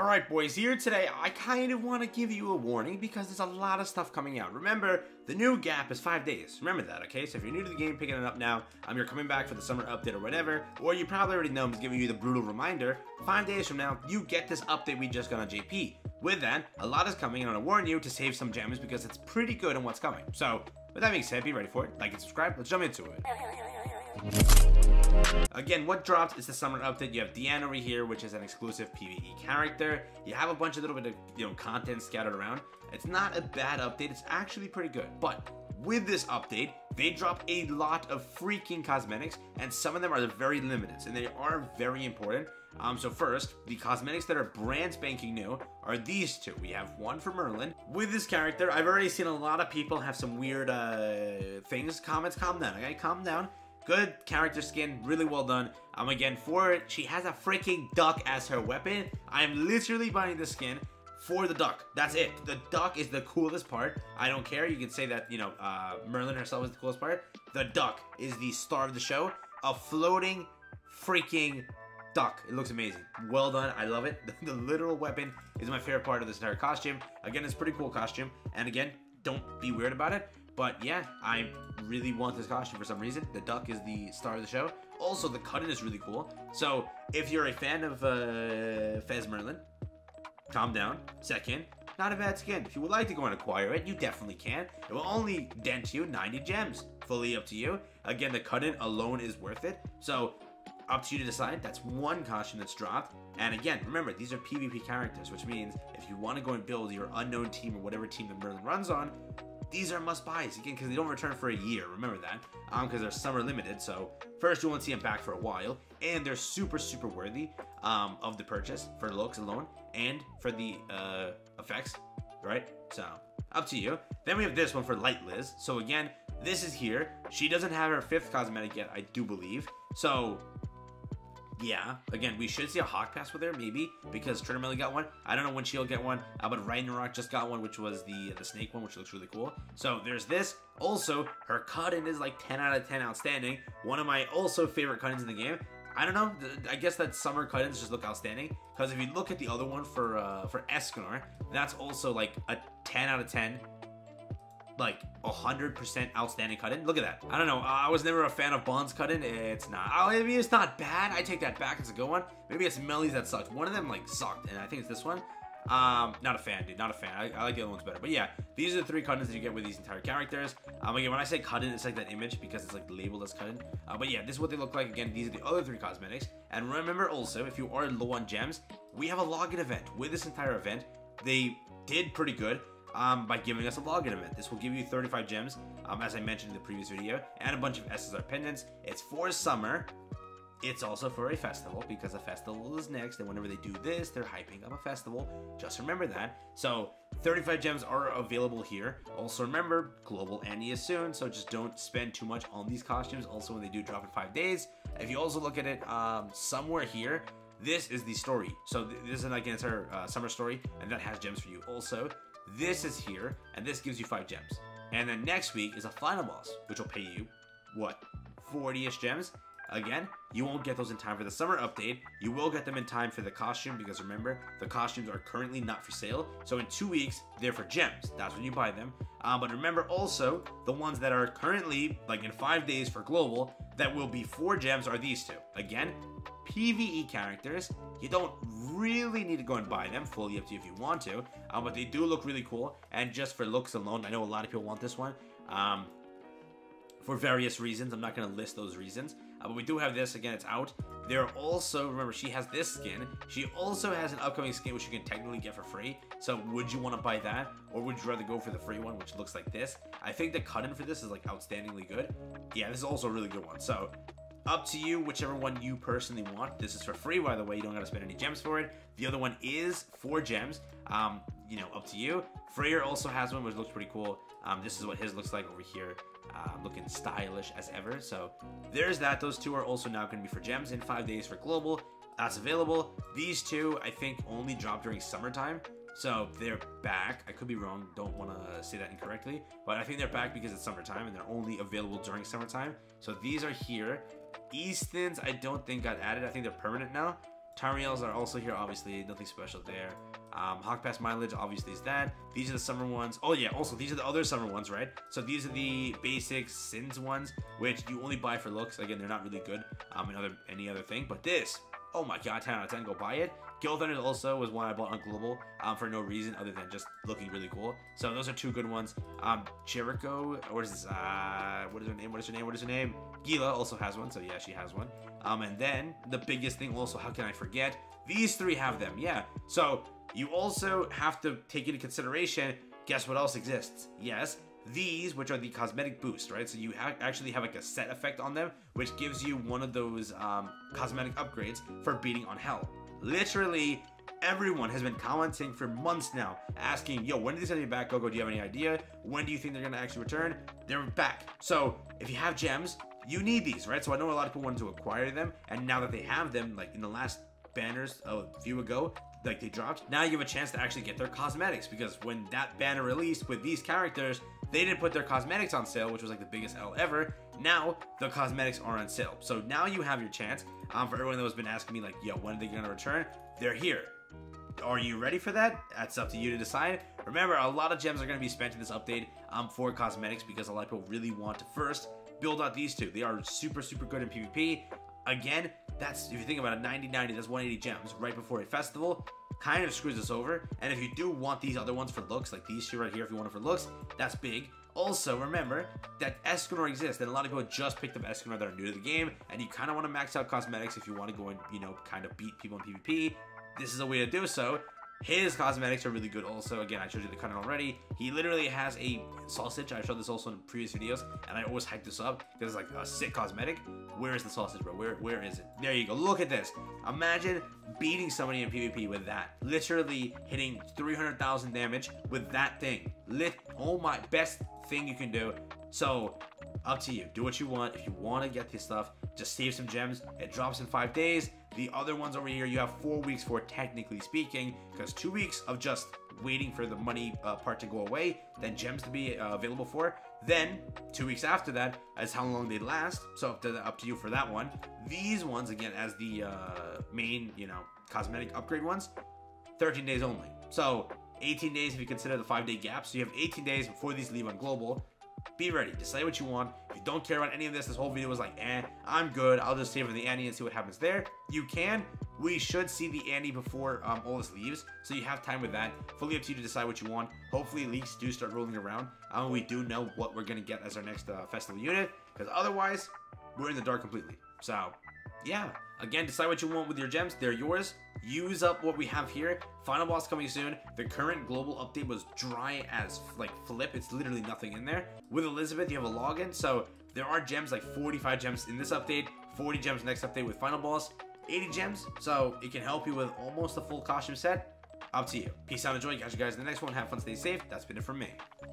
Alright boys, here today I kind of want to give you a warning because there's a lot of stuff coming out. Remember, the new gap is 5 days. Remember that, okay? So if you're new to the game, picking it up now, you're coming back for the summer update or whatever, or you probably already know I'm just giving you the brutal reminder, 5 days from now, you get this update we just got on JP. With that, a lot is coming and I want to warn you to save some gems because it's pretty good on what's coming. So, with that being said, be ready for it. Like and subscribe, let's jump into it. Again, what dropped is the summer update. You have Diana over here, which is an exclusive PvE character. You have a bunch of little bit of content scattered around. It's not a bad update, it's actually pretty good. But with this update, they drop a lot of freaking cosmetics, and some of them are very limited, and they are very important. So first, the cosmetics that are brand spanking new are these two. We have one for Merlin. With this character, I've already seen a lot of people have some weird things. Comments, calm down, okay? Calm down. Good character skin, really well done. Again, for it, she has a freaking duck as her weapon. I'm literally buying the skin for the duck. That's it. The duck is the coolest part. I don't care. You can say that, Merlin herself is the coolest part. The duck is the star of the show. A floating freaking duck. It looks amazing. Well done. I love it. The literal weapon is my favorite part of this entire costume. Again, it's a pretty cool costume. And again, don't be weird about it. But yeah, I really want this costume for some reason. The duck is the star of the show. Also, the cut-in is really cool. So, if you're a fan of Fez Merlin, calm down. Second, not a bad skin. If you would like to go and acquire it, you definitely can. It will only dent you 90 gems. Fully up to you. Again, the cut-in alone is worth it. So, up to you to decide. That's one costume that's dropped. And again, remember, these are PvP characters, which means if you want to go and build your unknown team or whatever team that Merlin runs on, these are must-buys, again, because they don't return for a year, remember that, because they're summer limited, so first you won't see them back for a while, and they're super, super worthy of the purchase for looks alone, and for the effects, right? So, up to you. Then we have this one for Light Liz, so again, this is here. She doesn't have her 5th cosmetic yet, I do believe, so yeah, again, we should see a Hawk Pass with her, maybe, because Trinameli got one. I don't know when she'll get one, but Ragnarok just got one, which was the snake one, which looks really cool. So there's this. Also, her cut-in is like 10 out of 10 outstanding. One of my also favorite cut-ins in the game. I don't know, I guess that summer cut-ins just look outstanding, because if you look at the other one for Escanor, that's also like a 10 out of 10. Like 100% outstanding cut-in. Look at that. I don't know. I was never a fan of Bond's cut-in. It's not. I mean, it's not bad. I take that back. It's a good one. Maybe it's Melly's that sucked. One of them like sucked, and I think it's this one. Not a fan, dude. Not a fan. I like the other ones better. But yeah, these are the 3 cut-ins that you get with these entire characters. Again, when I say cut-in, it's like that image because it's like labeled as cut-in. But yeah, this is what they look like. Again, these are the other 3 cosmetics. And remember also, if you are low on gems, we have a login event. With this entire event, they did pretty good. By giving us a login event. This will give you 35 gems, as I mentioned in the previous video, and a bunch of SSR pendants. It's for summer. It's also for a festival, because a festival is next, and whenever they do this, they're hyping up a festival. Just remember that. So, 35 gems are available here. Also remember, Global Annie is soon, so just don't spend too much on these costumes, also when they do drop in 5 days. If you also look at it, somewhere here, this is the story. So, this is like an entire summer story, and that has gems for you also. This is here, and this gives you 5 gems. And then next week is a final boss, which will pay you, what, 40-ish gems? Again, you won't get those in time for the summer update. You will get them in time for the costume, because remember, the costumes are currently not for sale. So in 2 weeks, they're for gems. That's when you buy them. But remember also, the ones that are currently, like in 5 days for global, that will be 4 gems are these 2. Again, PvE characters. You don't really need to go and buy them, fully up to you if you want to, but they do look really cool, and just for looks alone, I know a lot of people want this one, for various reasons. I'm not going to list those reasons, but we do have this. Again, it's out. There are also, remember, she has this skin. She also has an upcoming skin which you can technically get for free, so would you want to buy that, or would you rather go for the free one, which looks like this? I think the cut-in for this is like outstandingly good. Yeah, this is also a really good one, so up to you, whichever one you personally want. This is for free, by the way. You don't gotta spend any gems for it. The other one is 4 gems. Up to you. Freyr also has one, which looks pretty cool. This is what his looks like over here. Looking stylish as ever. So there's that. Those 2 are also now going to be for gems in 5 days for global. That's available. These 2, I think, only drop during summertime. So they're back. I could be wrong. Don't want to say that incorrectly. But I think they're back because it's summertime and they're only available during summertime. So these are here. Easton's, I don't think got added. I think they're permanent now. Tyraels are also here, obviously, nothing special there. Hawk Pass mileage, obviously, is that. These are the summer ones. Oh yeah, also these are the other summer ones, right? So these are the basic Sins ones, which you only buy for looks. Again, they're not really good in any other thing. But this, oh my god, 10 out of 10, go buy it. Guild Thunder also was one I bought on Global for no reason other than just looking really cool. So those are two good ones. Jericho, what is this? What is her name? What is her name? What is her name? Gila also has one, so yeah, she has one. And then the biggest thing also, how can I forget? These three have them, yeah. So you also have to take into consideration, guess what else exists? Yes, these, which are the cosmetic boost, right? So you actually have like a set effect on them, which gives you one of those cosmetic upgrades for beating on hell. Literally, everyone has been commenting for months now, asking, yo, when are they sending me back? Gogo, do you have any idea? When do you think they're going to actually return? They're back. So if you have gems, you need these, right? So I know a lot of people wanted to acquire them, and now that they have them, like in the last banners a few ago, like they dropped, now you have a chance to actually get their cosmetics, because when that banner released with these characters, they didn't put their cosmetics on sale, which was like the biggest L ever. Now the cosmetics are on sale, so now you have your chance. For everyone that has been asking me like, yo, when are they gonna return? They're here. Are you ready for that? That's up to you to decide. Remember, a lot of gems are going to be spent in this update for cosmetics, because a lot of people really want to first build out these two. They are super, super good in PvP. Again, that's, if you think about it, 90-90, that's 180 gems right before a festival. Kind of screws us over. And if you do want these other ones for looks, like these two right here, if you want it for looks, that's big. Also, remember that Escanor exists, and a lot of people just picked up Escanor that are new to the game, and you kind of want to max out cosmetics if you want to go and, you know, kind of beat people in PvP. This is a way to do so. His cosmetics are really good also. Again, I showed you the content already. He literally has a sausage. I showed this also in previous videos, and I always hype this up because it's like a sick cosmetic. Where is the sausage, bro? Where is it? There you go. Look at this. Imagine beating somebody in PvP with that. Literally hitting 300,000 damage with that thing. Oh my, best thing you can do. So, up to you. Do what you want. If you want to get this stuff, just save some gems. It drops in 5 days. The other ones over here, you have 4 weeks for, technically speaking, because 2 weeks of just waiting for the money part to go away, then gems to be available for. Then 2 weeks after that is how long they last. So up to you for that one. These ones, again, as the main, you know, cosmetic upgrade ones, 13 days only. So 18 days if you consider the 5-day gap. So you have 18 days before these leave on Global. Be ready. Decide what you want. If you don't care about any of this whole video was like, I'm good. I'll just save for the Annie and see what happens there. You can. We should see the Annie before all this leaves, so you have time with that. Fully up to you to decide what you want. Hopefully leaks do start rolling around. We do know what we're going to get as our next festival unit, because otherwise, we're in the dark completely. So, yeah. Again, decide what you want with your gems. They're yours. Use up what we have here. Final boss coming soon. The current global update was dry as like flip. It's literally nothing in there. With Elizabeth, you have a login. So there are gems, like 45 gems in this update, 40 gems next update with final boss, 80 gems. So it can help you with almost a full costume set. Up to you. Peace out, enjoy. Catch you guys in the next one. Have fun, stay safe. That's been it from me.